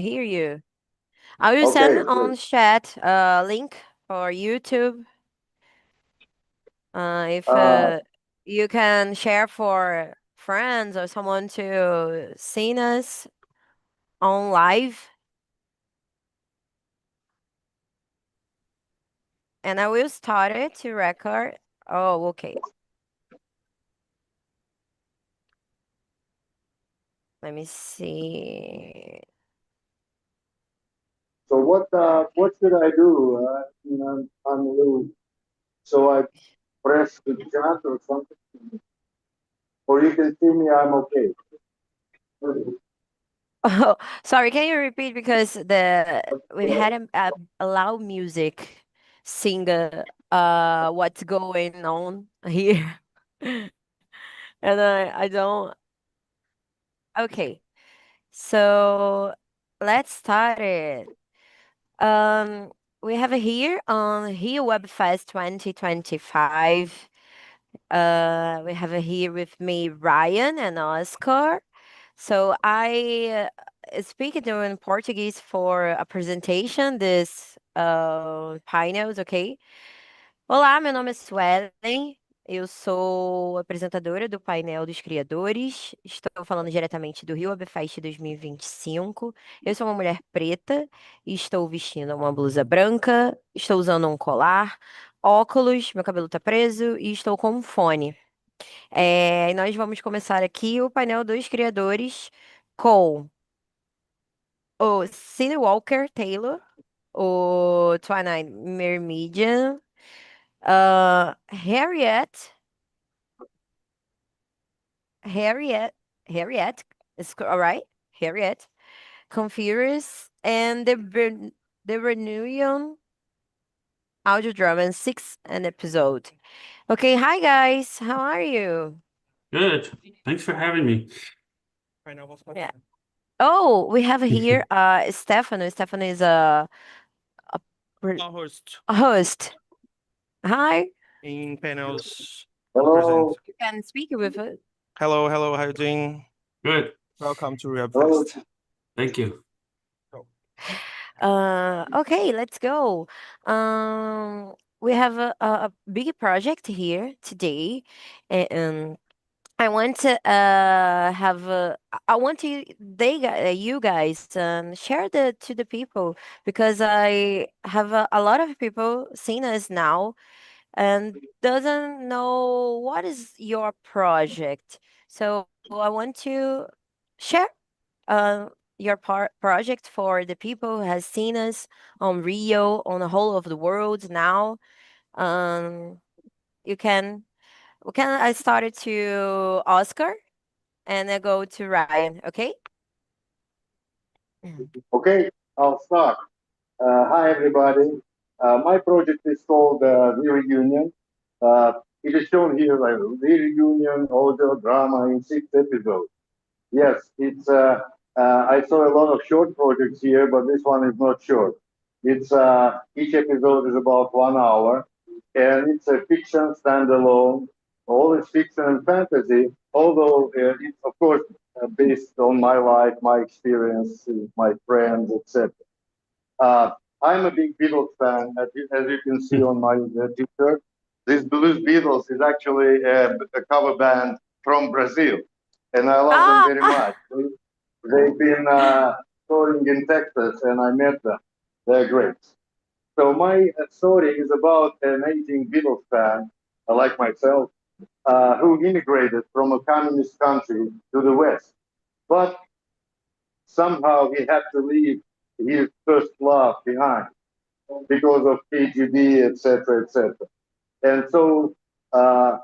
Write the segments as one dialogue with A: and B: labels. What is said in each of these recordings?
A: hear you. I will send
B: Okay,
A: on
B: good.
A: chat a link for YouTube. If
B: Uh,
A: you can share for friends or someone to see us on live, and I will start it to record. Oh, okay. Let me see.
B: so what should I do? I'm a little, so I press the chat or something, or you can see me. I'm okay.
A: Oh, sorry. Can you repeat because the we had a loud music singer what's going on here. And I don't. Okay, so let's start it. Um, we have here on Rio Web Fest 2025. We have here with me Ryan and Oscar. So I speak it in Portuguese for a presentation this painels, okay? Olá, meu nome é Suelen. Eu sou apresentadora do painel dos criadores. Estou falando diretamente do Rio Webfest 2025. Eu sou uma mulher preta e estou vestindo uma blusa branca. Estou usando um colar, óculos, meu cabelo está preso e estou com um fone. E nós vamos começar aqui o painel dos criadores com o Cindy Walker Taylor, o Twilight Meridian, Henriette, Harriet, Harriet, is all right, Harriet, Confurious, and the Reunion audio drama in six an episode. Okay, hi guys, how are you?
C: Good. Thanks for having me.
A: Yeah. Oh, we have here Stefano. Stefano is a,
D: Our host
A: a host. Hi.
D: in panels to present.
B: Hello,
A: You can speak with us.
D: Hello, hello, how you doing?
C: Good.
D: Welcome to
B: hello.
D: Rebfest.
C: Thank you.
A: Okay, let's go. We have a big project here today, and I want to have I want to you guys share the to the people because I have a lot of people seeing us now and doesn't know what is your project. So I want to share uh, your project for the people who has seen us on Rio, on the whole of the world now. Um, you can, I started to Oscar and I go to Ryan, okay? Mhm.
B: Okay, I'll start. Hi, everybody. My project is called The Reunion. It is shown here like The Reunion audio drama in 6 episodes. Yes, I saw a lot of short projects here, but this one is not short. It's each episode is about 1 hour, and it's a fiction standalone. All is fiction and fantasy, although it's of course based on my life, my experience, my friends, etc. Uh, I'm a big Beatles fan, as you can see on my T-shirt. This Blues Beatles is actually a cover band from Brazil, and I love them
A: Ah,
B: very much. They've been touring in Texas, and I met them. They're great. So my story is about an aging Beatles fan, like myself, who immigrated from a communist country to the West. But somehow he had to leave his first love behind because of KGB, etc., etc. And so uh,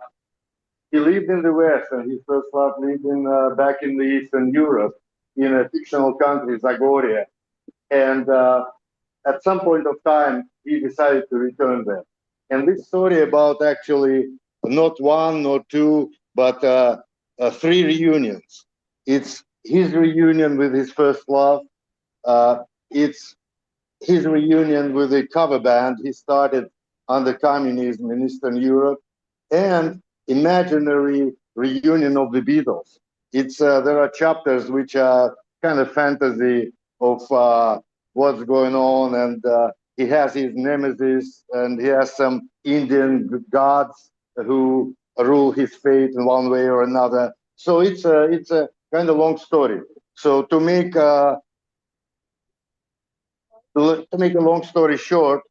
B: he lived in the West, and his first love lived in back in the Eastern Europe, in a fictional country, Zagoria. And at some point of time, he decided to return there. And this story about actually not one, not two, but three reunions. It's his reunion with his first love. It's his reunion with a cover band he started under communism in Eastern Europe, and imaginary reunion of the Beatles. It's there are chapters which are kind of fantasy of what's going on, and he has his nemesis, and he has some Indian gods who rule his fate in one way or another. So it's a kind of long story. So to make a long story short,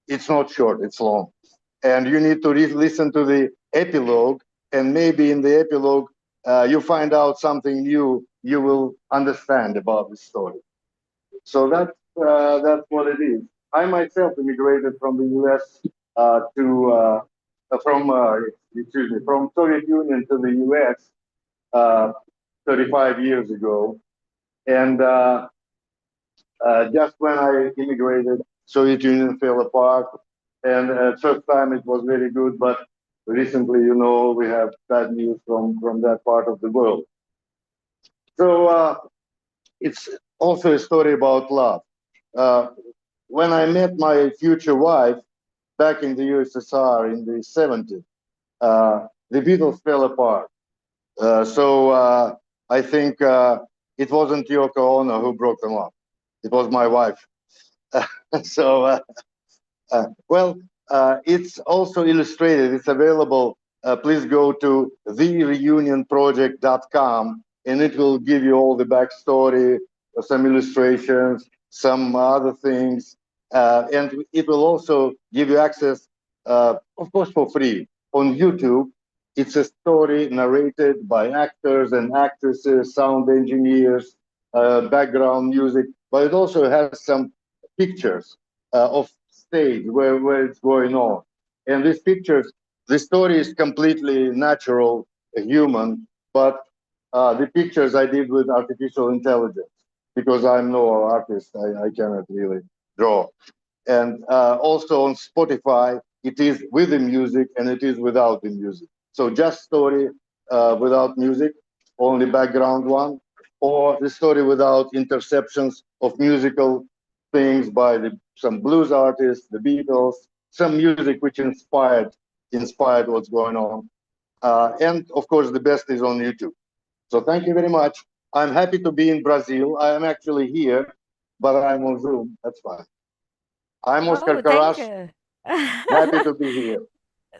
B: it's not short, it's long. And you need to listen to the epilogue, and maybe in the epilogue, you find out something new you will understand about the story. So that's what it is. I myself immigrated from the U.S. From Soviet Union to the U.S. 35 years ago, and just when I immigrated, Soviet Union fell apart, and at first time it was very good, but recently, we have bad news from that part of the world. So it's also a story about love. When I met my future wife back in the USSR in the 70s, the Beatles fell apart. So I think it wasn't Yoko Ono who broke them up. It was my wife. So, it's also illustrated. It's available. Please go to thereunionproject.com, and it will give you all the backstory, some illustrations, some other things, and it will also give you access, of course, for free on YouTube. It's a story narrated by actors and actresses, sound engineers, background music, but it also has some pictures of stage where it's going on. And these pictures, the story is completely natural, human, but the pictures I did with artificial intelligence, because I'm no artist, I cannot really draw. And also on Spotify, it is with the music and it is without the music. So just story without music, only background one, or the story without interceptions of musical things by some blues artists, the Beatles, some music which inspired what's going on. And of course, the best is on YouTube. So thank you very much. I'm happy to be in Brazil. I am actually here, but I'm on Zoom. That's fine. I'm Oscar
A: Oh, thank
B: Karash.
A: you.
B: Happy to be here.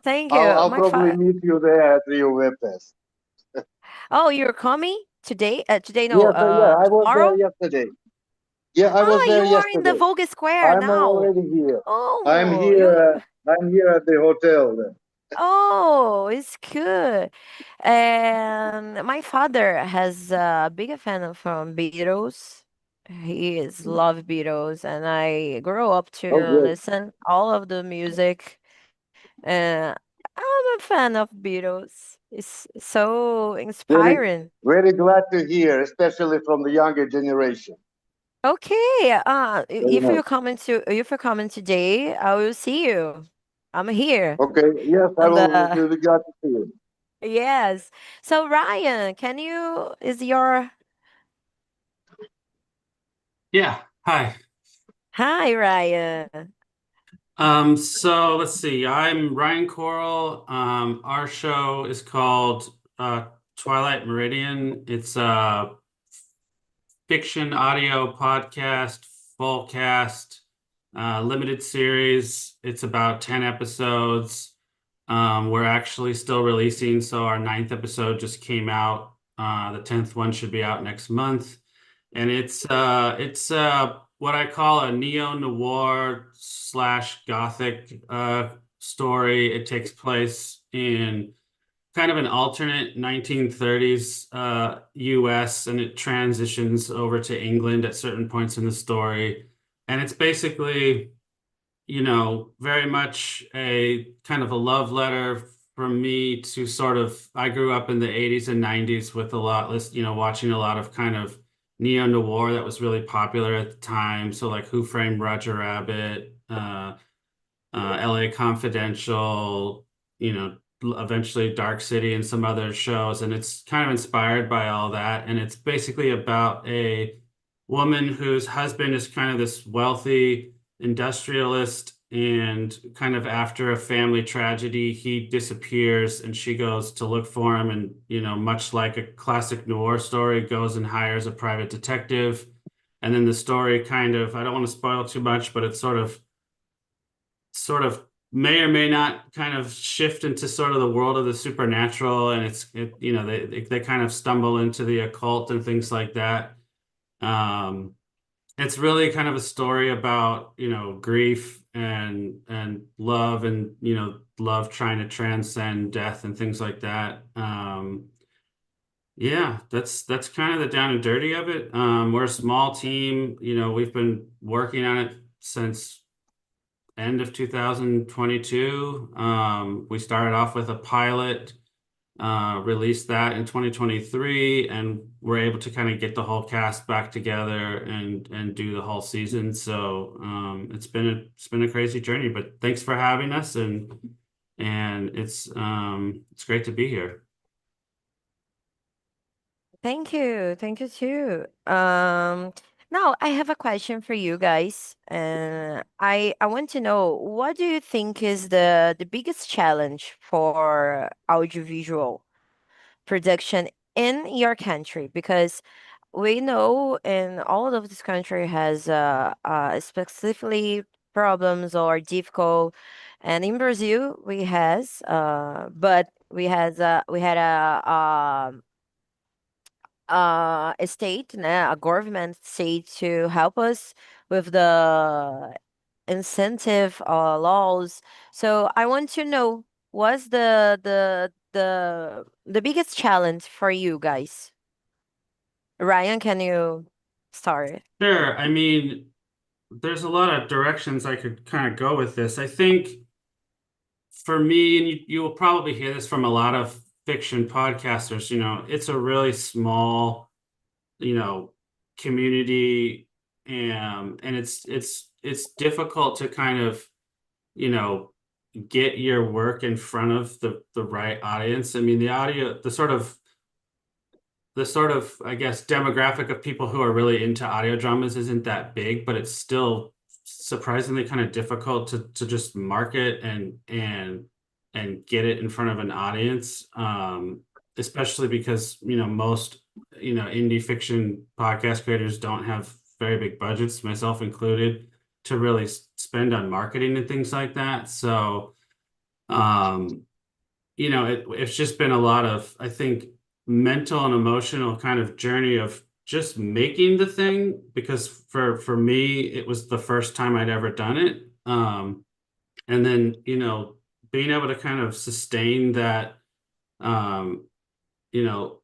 A: Thank you.
B: I'll
A: My
B: probably
A: fa
B: meet you there at Rio Web Fest.
A: Oh, you're coming today? Today, no,
B: Yes, yeah, I was there
A: tomorrow?
B: yesterday. Yeah, I was
A: Ah,
B: there
A: you are in the
B: yesterday.
A: Vogue Square
B: I'm
A: now.
B: already here. I'm
A: Oh,
B: here. I'm here at the hotel. Then.
A: oh, it's good. And my father has a big fan from Beatles. He is love Beatles, and I grew up
B: Oh,
A: to
B: great.
A: listen all of the music. And I'm a fan of Beatles. It's so
B: Very,
A: inspiring.
B: very glad to hear, especially from the younger generation.
A: Okay,
B: Very nice.
A: if you're coming today, I will see you. I'm here
B: Okay. Yes, I
A: on
B: will
A: the
B: be glad to see you.
A: yes. So Ryan, can you is your
C: Yeah. Hi.
A: hi Ryan.
C: So let's see. I'm Ryan Coral. Our show is called Twilight Meridian. It's a fiction audio podcast, full cast, limited series. It's about 10 episodes. We're actually still releasing, so our 9th episode just came out. The 10th one should be out next month. And it's what I call a neo-noir slash gothic story. It takes place in kind of an alternate 1930s US, and it transitions over to England at certain points in the story. And it's basically, very much a kind of a love letter from me to I grew up in the 80s and 90s with watching a lot of kind of neo-noir that was really popular at the time. So like Who Framed Roger Rabbit, LA Confidential, eventually Dark City and some other shows. And it's kind of inspired by all that. And it's basically about a woman whose husband is kind of this wealthy industrialist, and kind of after a family tragedy, he disappears and she goes to look for him. And, much like a classic noir story, goes and hires a private detective And then the story kind of, I don't want to spoil too much, but it's sort of may or may not kind of shift into sort of the world of the supernatural, and you know, they kind of stumble into the occult and things like that. It's really kind of a story about, you know, grief and love, and, you know, love trying to transcend death and things like that. Yeah, that's kind of the down and dirty of it. We're a small team, you know, we've been working on it since end of 2022. We started off with a pilot, released that in 2023, and we're able to kind of get the whole cast back together and do the whole season. So it's been a crazy journey, but thanks for having us, and it's great to be here.
A: Thank you. Thank you too. Now I have a question for you guys. I want to know, what do you think is the biggest challenge for audiovisual production in your country? Because we know in all of this country has specifically problems or difficult, and in Brazil we has but we had a state, né, a government state to help us with the incentive laws. So I want to know, what's the biggest challenge for you guys? Ryan, can you start?
C: Sure. I mean, there's a lot of directions I could kind of go with this. I think for me, and you will probably hear this from a lot of fiction podcasters, you know, it's a really small, you know, community, and it's difficult to kind of, you know, get your work in front of the right audience. I mean, the sort of, I guess, demographic of people who are really into audio dramas isn't that big, but it's still surprisingly kind of difficult to just market and get it in front of an audience. Especially because, you know, most, you know, indie fiction podcast creators don't have very big budgets, myself included, to really spend on marketing and things like that. So, you know, it's just been a lot of, I think, mental and emotional kind of journey of just making the thing, because for me it was the first time I'd ever done it. And then, you know, being able to kind of sustain that, you know,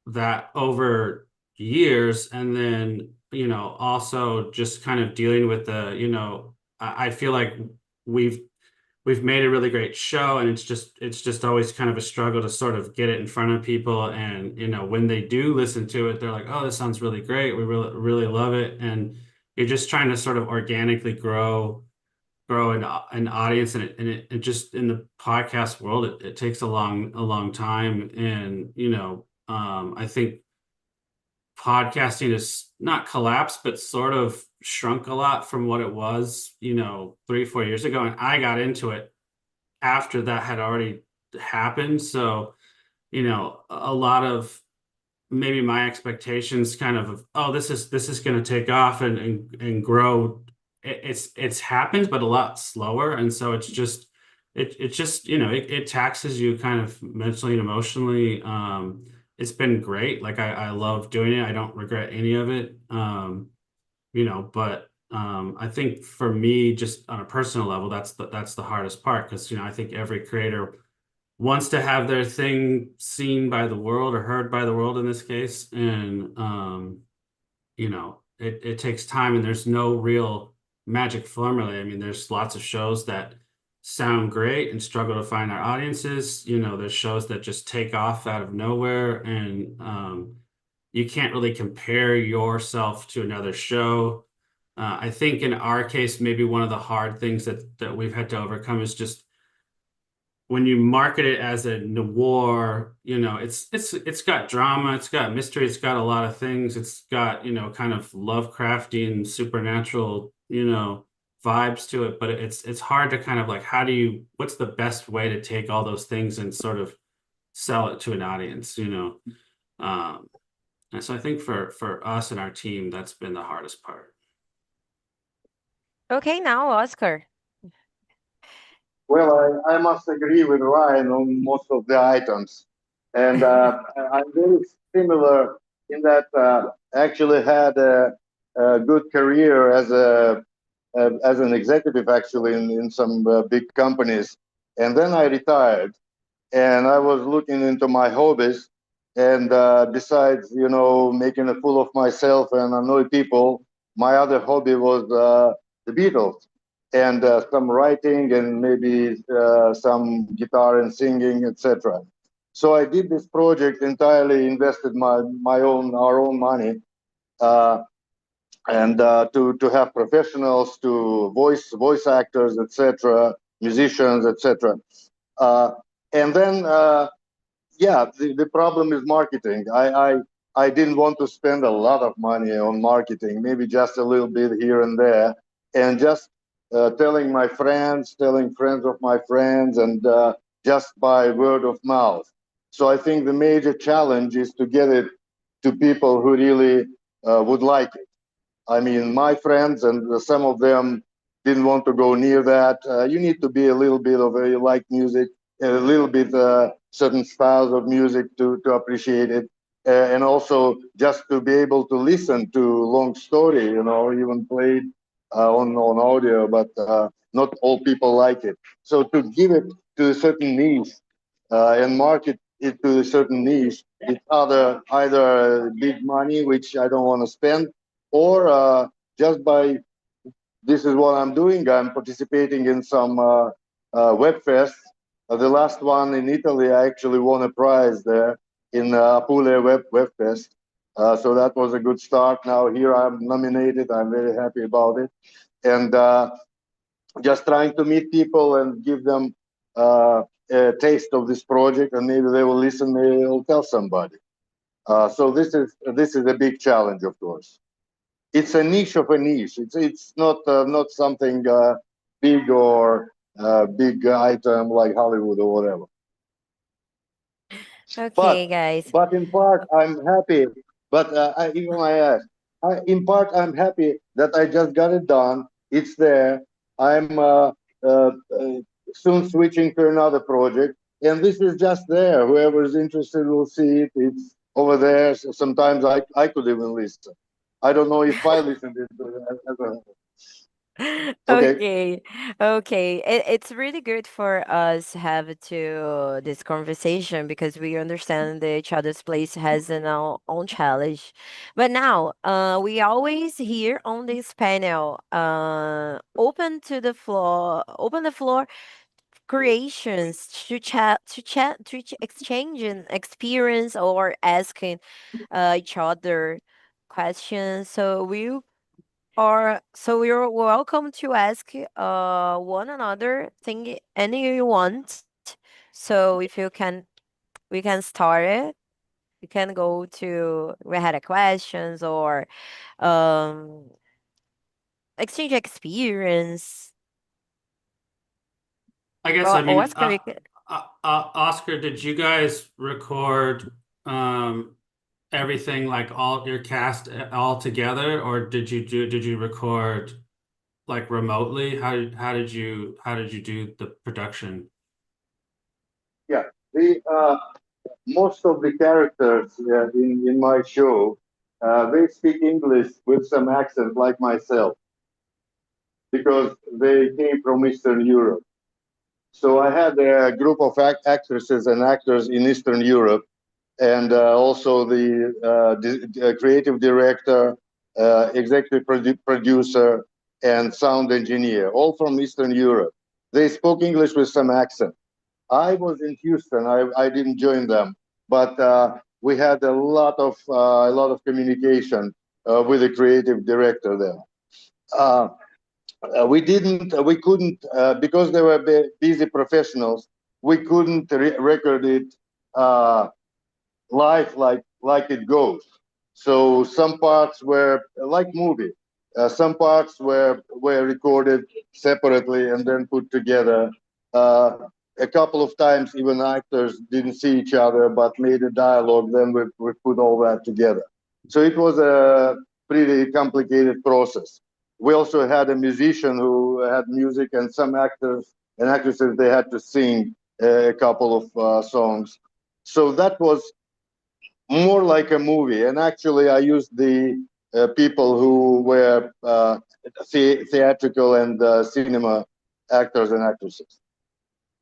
C: that over years, and then, you know, also just kind of dealing with the, you know, I feel like we've made a really great show, and it's just always kind of a struggle to sort of get it in front of people. And, you know, when they do listen to it, they're like, oh, this sounds really great, we really love it. And you're just trying to sort of organically grow an audience, and it just, in the podcast world, it takes a long time. And, you know, I think podcasting has not collapsed, but sort of shrunk a lot from what it was, you know, 3-4 years ago. And I got into it after that had already happened. So, you know, a lot of maybe my expectations kind of, oh, this is going to take off and grow. It's happened, but a lot slower. And so it's just, it's just, you know, it taxes you kind of mentally and emotionally. It's been great. Like, I love doing it. I don't regret any of it. You know, but I think for me, just on a personal level, that's the hardest part, because, you know, I think every creator wants to have their thing seen by the world, or heard by the world in this case. And you know, it takes time, and there's no real magic formula. I mean, there's lots of shows that sound great and struggle to find our audiences. You know, there's shows that just take off out of nowhere, and you can't really compare yourself to another show. I think in our case, maybe one of the hard things that we've had to overcome is just, when you market it as a noir, you know, it's got drama, it's got mystery, it's got a lot of things. It's got, you know, kind of Lovecraftian, supernatural, you know, vibes to it. But it's hard to kind of like, what's the best way to take all those things and sort of sell it to an audience, you know? And so I think for us and our team, that's been the hardest part.
A: Okay, now Oscar.
B: Well, I must agree with Ryan on most of the items. And I'm very similar in that I actually had a good career as an executive actually in some big companies. And then I retired and I was looking into my hobbies. And besides, making a fool of myself and annoy people, my other hobby was the Beatles and some writing and maybe some guitar and singing, etc. So I did this project entirely, invested our own money, uh, and to have professionals, to voice actors, etc., musicians, etc. Uh, and then yeah, the problem is marketing. I didn't want to spend a lot of money on marketing, maybe just a little bit here and there, and just telling friends of my friends, and just by word of mouth. So I think the major challenge is to get it to people who really would like it. I mean, my friends and some of them didn't want to go near that. You need to be a little bit of a like music, a little bit certain styles of music to appreciate it, and also just to be able to listen to long story, even played on audio, but not all people like it. So to give it to a certain niche and market it to a certain niche, it's either big money, which I don't want to spend, or just by this is what I'm doing. I'm participating in some web fests. The last one in Italy, I actually won a prize there in Apule Web Fest. So that was a good start. Now here I'm nominated. I'm very happy about it. And just trying to meet people and give them a taste of this project, and maybe they will listen, maybe they'll tell somebody. So this is a big challenge, of course. It's a niche of a niche. It's not something big or big item like Hollywood or whatever.
A: Okay,
B: But
A: guys.
B: in part I'm happy. But even I ask, in part I'm happy that I just got it done. It's there. I'm uh, soon switching to another project, and this is just there. Whoever is interested will see it. It's over there. So sometimes I could even listen. I don't know if I listened to it as a okay.
A: Okay, okay. It's really good for us have to this conversation because we understand that each other's place has an own challenge. But now, we always here on this panel, open the floor creations to exchanging experience or asking each other questions. So you're welcome to ask one another thing any you want. So if you can, we can start it. You can go to we had a questions or um exchange experience.
C: I guess,
A: Well,
C: I mean,
A: Oscar, we can,
C: Oscar, did you guys record everything like all your cast all together, or did you record like remotely? How did you do the production?
B: Yeah, the most of the characters in my show they speak English with some accent, like myself, because they came from Eastern Europe. So I had a group of actresses and actors in Eastern Europe, and also the creative director, executive producer, and sound engineer, all from Eastern Europe. They spoke English with some accent. I was in Houston. I didn't join them, but we had a lot of communication with the creative director there. Uh, we couldn't, because they were busy professionals, we couldn't record it live like it goes. So some parts were like movie. Some parts were recorded separately and then put together. Uh, a couple of times, even actors didn't see each other but made a dialogue. Then we put all that together. So it was a pretty complicated process. We also had a musician who had music, and some actors and actresses, they had to sing a couple of songs. So that was more like a movie. And actually, I used the people who were theatrical and cinema actors and actresses.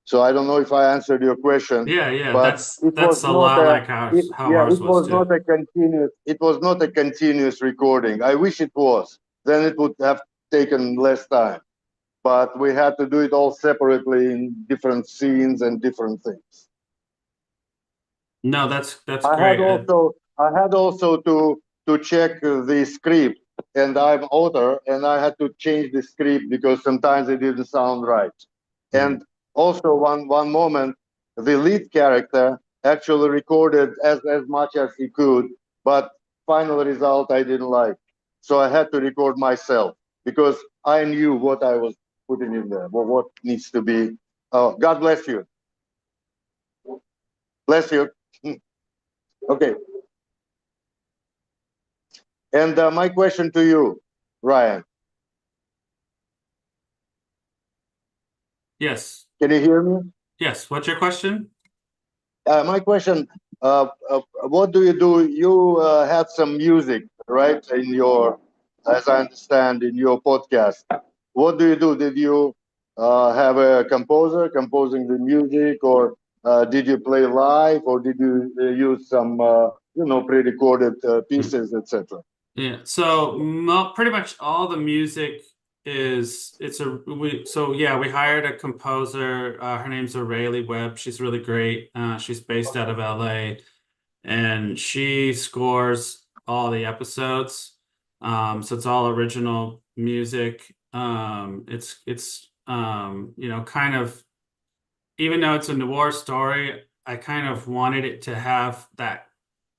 B: So I don't know if I answered your question,
C: Yeah,
B: but it was
C: that's a
B: not
C: lot
B: a
C: like how
B: yeah,
C: ours
B: it
C: was
B: was
C: too.
B: not a continuous, it was not a continuous recording. I wish it was. Then it would have taken less time. But we had to do it all separately in different scenes and different things.
C: No, that's great.
B: I had also to check the script, and I'm author, and I had to change the script because sometimes it didn't sound right. And also one moment, the lead character actually recorded as much as he could, but final result I didn't like, so I had to record myself because I knew what I was putting in there, what needs to be. Oh, God bless you. Bless you. Okay. And my question to you, Ryan,
C: Yes.
B: can you hear me?
C: Yes. What's your question?
B: My question, what do? You have some music, right, in your, as I understand, in your podcast. What do you do? Did you have a composer composing the music, or did you play live, or did you use some, pre-recorded pieces, etc.?
C: Yeah. So pretty much all the music is we hired a composer. Her name's O'Reilly Webb. She's really great. She's based out of LA, and she scores all the episodes. So it's all original music. It's kind of, even though it's a noir story, I kind of wanted it to have that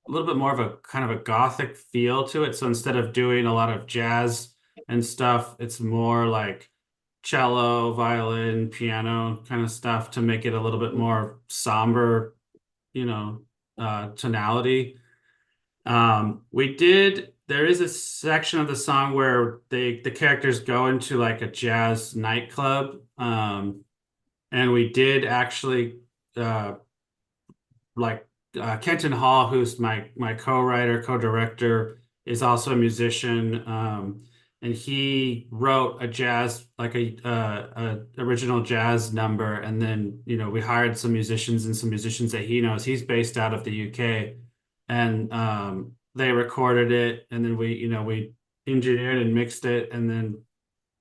C: a little bit more of a kind of a gothic feel to it. So instead of doing a lot of jazz and stuff, it's more like cello, violin, piano kind of stuff to make it a little bit more somber, tonality. There is a section of the song where the characters go into like a jazz nightclub. And we did actually, uh, like Kenton Hall, who's my co-writer, co-director, is also a musician, and he wrote a jazz, like a original jazz number, and then we hired some musicians and some musicians that he knows. He's based out of the UK, and they recorded it, and then we engineered and mixed it, and then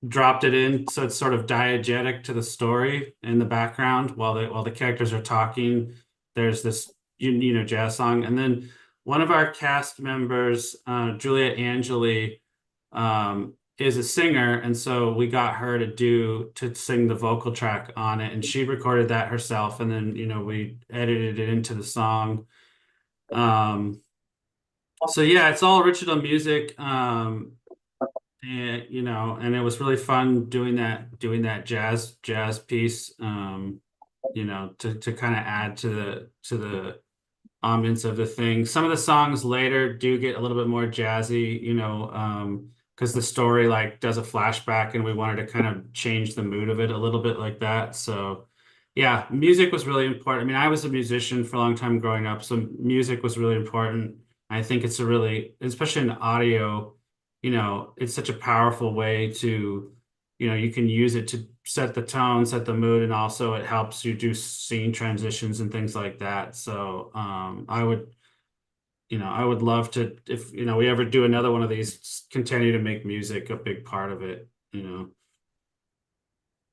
C: dropped it in so it's sort of diegetic to the story in the background while the characters are talking. There's this jazz song, and then one of our cast members, Juliet Angeli, is a singer, and so we got her to sing the vocal track on it, and she recorded that herself, and then we edited it into the song. So yeah, it's all original music. And it was really fun doing that jazz piece, to kind of add to the ambience of the thing. Some of the songs later do get a little bit more jazzy, because the story like does a flashback, and we wanted to kind of change the mood of it a little bit like that. So yeah, music was really important. I mean, I was a musician for a long time growing up, so music was really important. I think it's especially in audio, it's such a powerful way to, you can use it to set the tone, set the mood, and also it helps you do scene transitions and things like that. So I would love to, if we ever do another one of these, continue to make music a big part of it.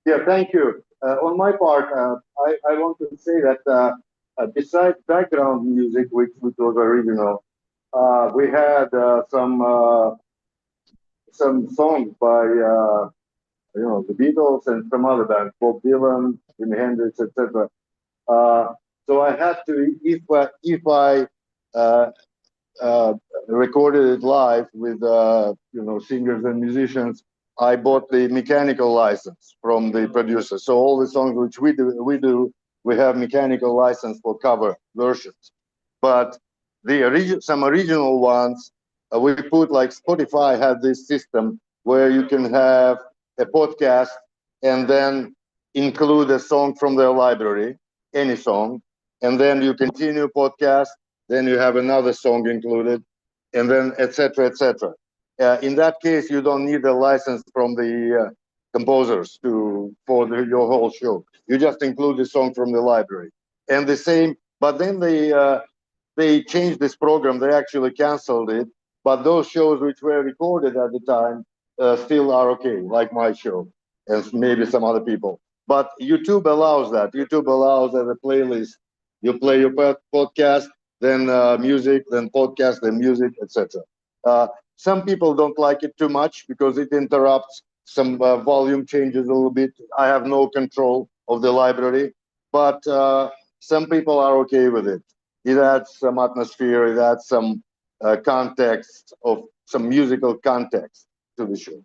B: Yeah, thank you. On my part, I want to say that besides background music, which was original, we had some songs by the Beatles and some other bands, Bob Dylan, Jimi Hendrix, etc. So I had to, if I uh, recorded it live with singers and musicians, I bought the mechanical license from the producer. So all the songs which we have mechanical license for cover versions. But some original ones we put like Spotify had this system where you can have a podcast and then include a song from their library, any song, and then you continue podcast, then you have another song included, and then etc. etc. In that case, you don't need a license from the composers for your whole show. You just include the song from the library, and the same. But then they changed this program. They actually canceled it. But those shows which were recorded at the time still are okay, like my show and maybe some other people. But YouTube allows that. YouTube allows as a playlist. You play your podcast, then music, then podcast, then music, etc. Some people don't like it too much because it interrupts some volume changes a little bit. I have no control of the library, but some people are okay with it. It adds some atmosphere, it adds some context of some musical context to the show.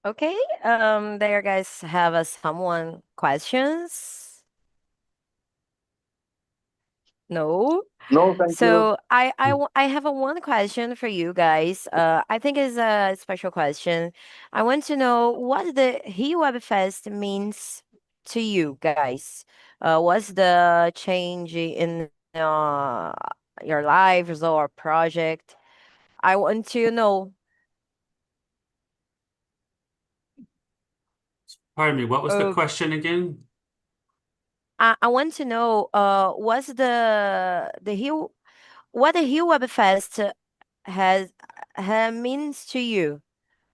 A: Okay, there guys have someone questions? No?
B: No, thank you.
A: So I have one question for you guys. I think it's a special question. I want to know what the Rio Web Fest means to you guys. What's the change in your lives or project? I want to know.
C: Pardon me, what was the
A: Uh,
C: question again?
A: I want to know. What's the Rio what the Rio Web Fest has means to you?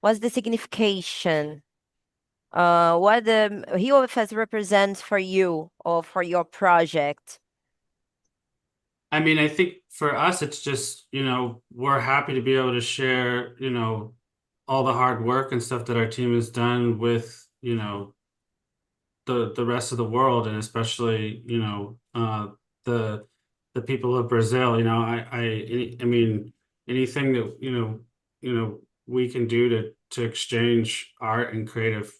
A: What's the signification? What the Rio Fest represents for you or for your project?
C: I mean, I think for us, it's just, we're happy to be able to share, all the hard work and stuff that our team has done with, the rest of the world, and especially, the people of Brazil. I mean, anything that, we can do to exchange art and creative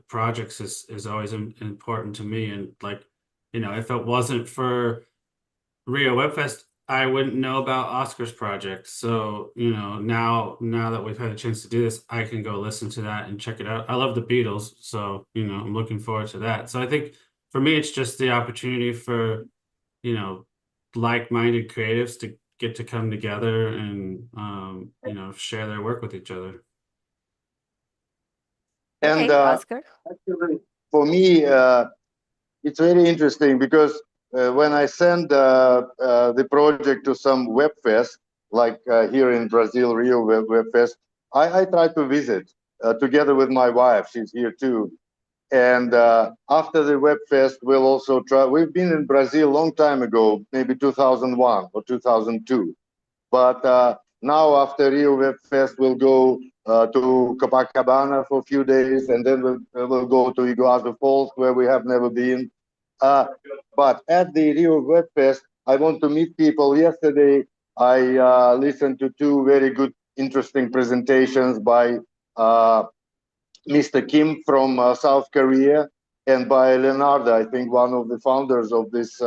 C: projects is always important to me. And like, if it wasn't for Rio Webfest, I wouldn't know about Oscar's project. So, now that we've had a chance to do this, I can go listen to that and check it out. I love the Beatles, so, I'm looking forward to that. So I think for me, it's just the opportunity for, you know, like-minded creatives to get to come together and, share their work with each other.
B: And
A: Okay, Oscar.
B: actually, for me, it's very interesting because when I send the project to some web fest, like here in Brazil, Rio Web Fest, I try to visit together with my wife. She's here too. And after the web fest, we'll also try. We've been in Brazil a long time ago, maybe 2001 or 2002. But now after Rio Web Fest, we'll go to Copacabana for a few days, and then we'll go to Iguazu Falls, where we have never been. But at the Rio Web Fest, I want to meet people. Yesterday, I listened to two very good, interesting presentations by Mr. Kim from South Korea and by Leonardo, I think one of the founders of this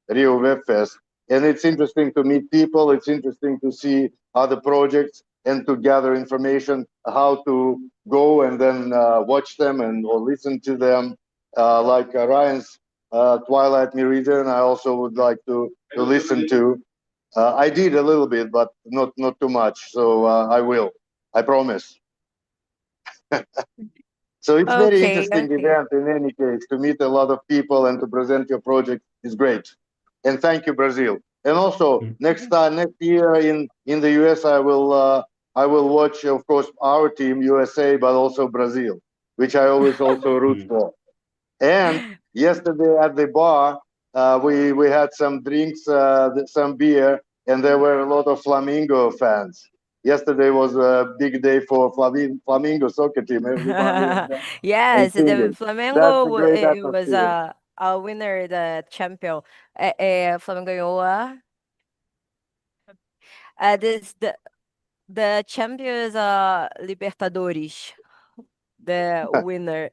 B: Rio Web Fest. And it's interesting to meet people. It's interesting to see other projects and to gather information how to go and then watch them and or listen to them. Like Ryan's Twilight Meridian, I also would like to listen to. I did a little bit, but not too much. So I will. I promise. So it's very
A: Okay,
B: interesting
A: okay.
B: event in any case. To meet a lot of people and to present your project is great. And thank you, Brazil. And also next year in the US, I will watch, of course, our team USA, but also Brazil, which I always also root for. And yesterday at the bar, we had some drinks, some beer, and there were a lot of Flamingo fans. Yesterday was a big day for Flamingo soccer team. Everybody was there and
A: Yes, the
B: singing. That's
A: Flamengo
B: a great
A: it was
B: atmosphere.
A: a winner, the champion. Flamengo ganhou this the champion is Libertadores, the winner.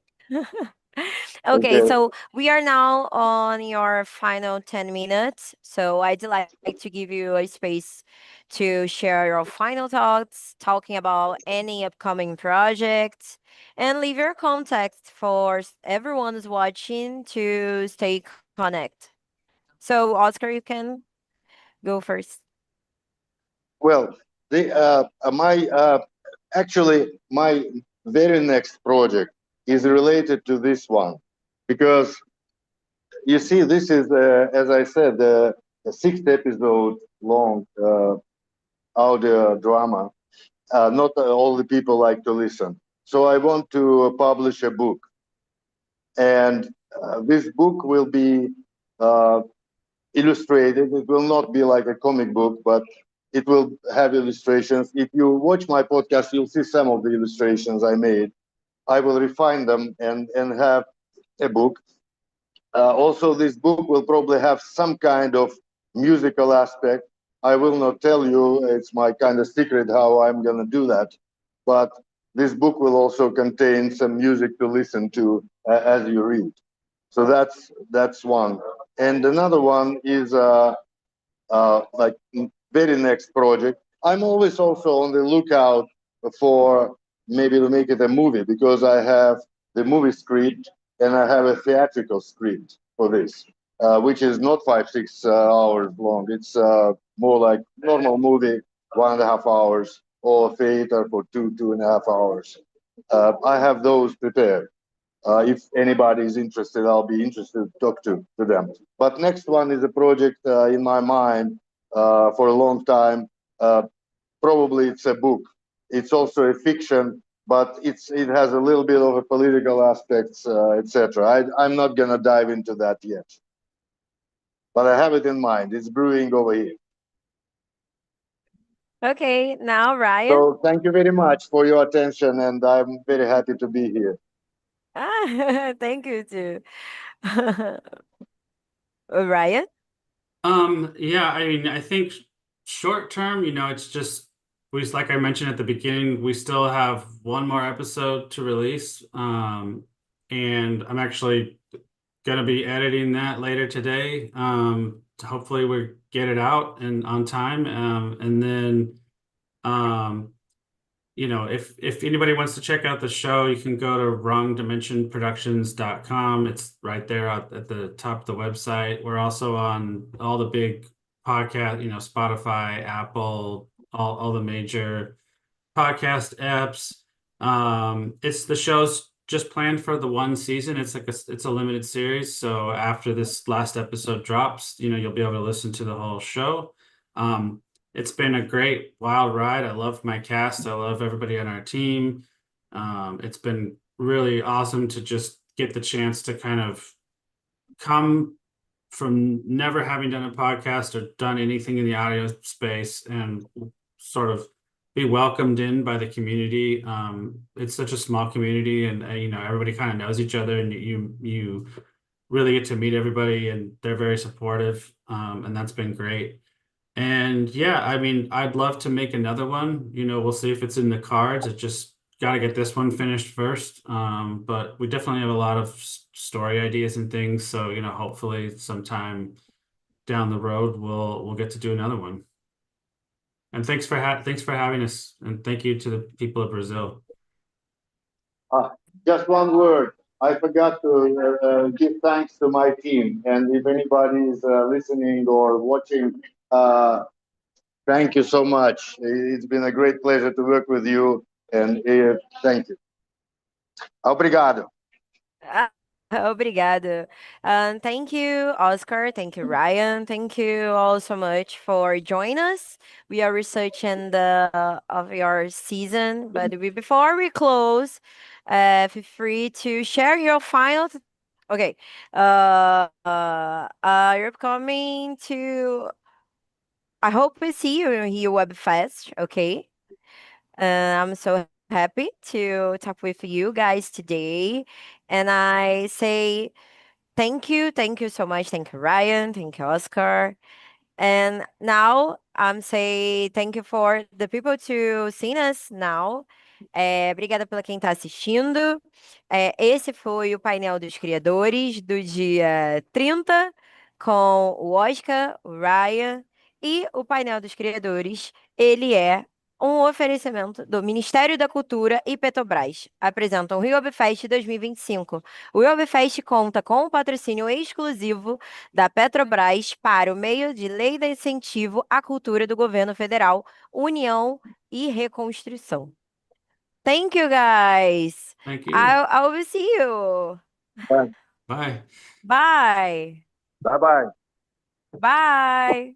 A: Okay,
B: Okay.
A: so we are now on your final 10 minutes. So I'd like to give you a space to share your final thoughts, talking about any upcoming projects, and leave your contact for everyone who's watching to stay connect. So Oscar, you can go first.
B: Well, the my actually my very next project is related to this one because you see, this is as I said, a 6 episode long audio drama. Not all the people like to listen, so I want to publish a book, and this book will be uh, illustrated. It will not be like a comic book, but it will have illustrations. If you watch my podcast, you'll see some of the illustrations I made. I will refine them and have a book. Also, this book will probably have some kind of musical aspect. I will not tell you, it's my kind of secret how I'm going to do that. But this book will also contain some music to listen to as you read. So that's one. And another one is like very next project. I'm always also on the lookout for maybe to make it a movie because I have the movie script and I have a theatrical script for this, which is not 5 6 hours long. It's more like normal movie, 1.5 hours, or theater for 2 2.5 hours. I have those prepared. If anybody is interested, I'll be interested to talk to them. But next one is a project in my mind for a long time. Uh, Probably it's a book. It's also a fiction, but it has a little bit of a political aspects, etc. I'm not gonna dive into that yet, but I have it in mind. It's brewing over here.
A: Okay, now Ryan.
B: So thank you very much for your attention, and I'm very happy to be here.
A: Ah, thank you too. Ryan?
C: Yeah, I mean, I think short term, it's just like I mentioned at the beginning, we still have one more episode to release. And I'm actually gonna be editing that later today. Hopefully we get it out and on time. And then um if anybody wants to check out the show, you can go to wrongdimensionproductions.com. It's right there at the top of the website. We're also on all the big podcast, Spotify, Apple, all the major podcast apps. It's the show's just planned for the one season. It's a limited series. So after this last episode drops, you'll be able to listen to the whole show. It's been a great wild ride. I love my cast. I love everybody on our team. It's been really awesome to just get the chance to kind of come from never having done a podcast or done anything in the audio space and sort of be welcomed in by the community. It's such a small community, and everybody kind of knows each other, and you really get to meet everybody, and they're very supportive, and that's been great. And yeah, I mean, I'd love to make another one. We'll see if it's in the cards. It just got to get this one finished first. But we definitely have a lot of story ideas and things. So, hopefully sometime down the road we'll get to do another one. And thanks for having us, and thank you to the people of Brazil.
B: Just one word. I forgot to give thanks to my team. And if anybody is listening or watching, thank you so much. It's been a great pleasure to work with you. And thank you. Obrigado.
A: Ah, obrigado. Thank you, Oscar. Thank you, Ryan. Thank you all so much for joining us. We are researching the of your season, but before we close, feel free to share your final. Okay. You're coming to. I hope we see you in here Webfest. Okay. I'm so happy to talk with you guys today. And I say thank you so much. Thank you, Ryan. Thank you, Oscar. And now I'm say thank you for the people to seeing us now. Obrigada pela quem está assistindo. Esse foi o painel dos criadores do dia 30, com o Oscar, o Ryan e o painel dos criadores. Ele é um oferecimento do Ministério da Cultura e Petrobras. Apresentam o Rio Fest 2025. O Rio Fest conta com o patrocínio exclusivo da Petrobras para o meio de Lei de Incentivo à Cultura do Governo Federal, União e Reconstrução. Thank you, guys.
C: Thank you.
A: I will see you.
C: Bye.
A: Bye.
B: Bye bye.
A: Bye.